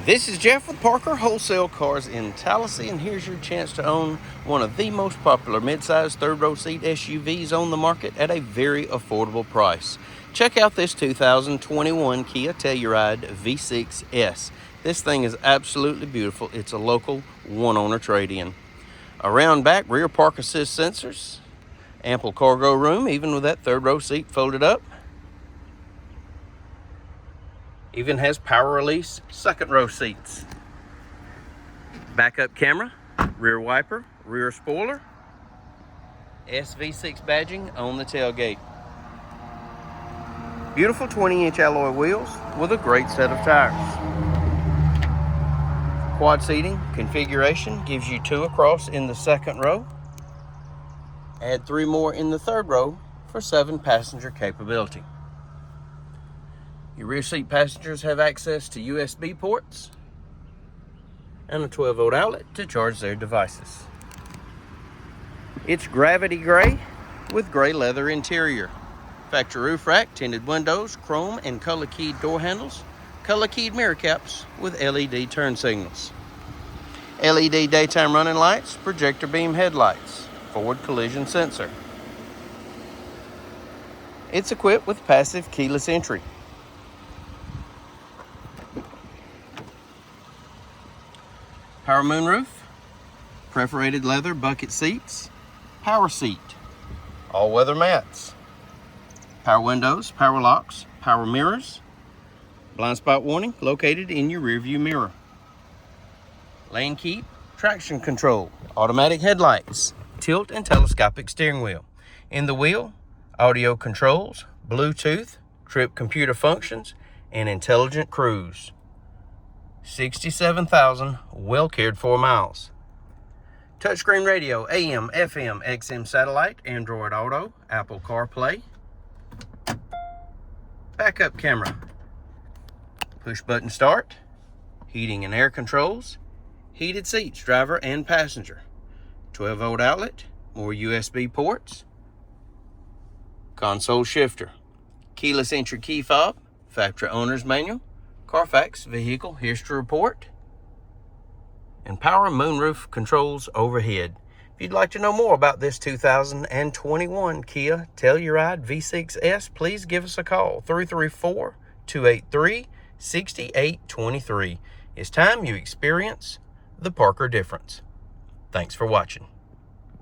This is Jeff with Parker Wholesale Cars in Tallassee, and here's your chance to own one of the most popular midsize third-row seat SUVs on the market at a very affordable price. Check out this 2021 Kia Telluride V6S. This thing is absolutely beautiful. It's a local one-owner trade-in. Around back, rear park assist sensors, ample cargo room, even with that third-row seat folded up. Even has power release second row seats. Backup camera, rear wiper, rear spoiler, SV6 badging on the tailgate. Beautiful 20-inch alloy wheels with a great set of tires. Quad seating configuration gives you 2 across in the second row. Add 3 more in the third row for 7 passenger capability. Your rear seat passengers have access to USB ports and a 12-volt outlet to charge their devices. It's gravity gray with gray leather interior. Factory roof rack, tinted windows, chrome and color-keyed door handles, color-keyed mirror caps with LED turn signals. LED daytime running lights, projector beam headlights, forward collision sensor. It's equipped with passive keyless entry. Power moonroof, perforated leather bucket seats, power seat, all-weather mats, power windows, power locks, power mirrors, blind spot warning located in your rear view mirror, lane keep, traction control, automatic headlights, tilt and telescopic steering wheel. In the wheel, audio controls, Bluetooth, trip computer functions, and intelligent cruise. 67,000 well cared for miles. Touchscreen radio, AM, FM, XM satellite, Android Auto, Apple CarPlay. Backup camera. Push button start. Heating and air controls. Heated seats, driver and passenger. 12-volt outlet, more USB ports. Console shifter. Keyless entry key fob, factory owner's manual. Carfax vehicle history report, and power moonroof controls overhead. If you'd like to know more about this 2021 Kia Telluride V6S, please give us a call, 334-283-6823. It's time you experience the Parker difference. Thanks for watching.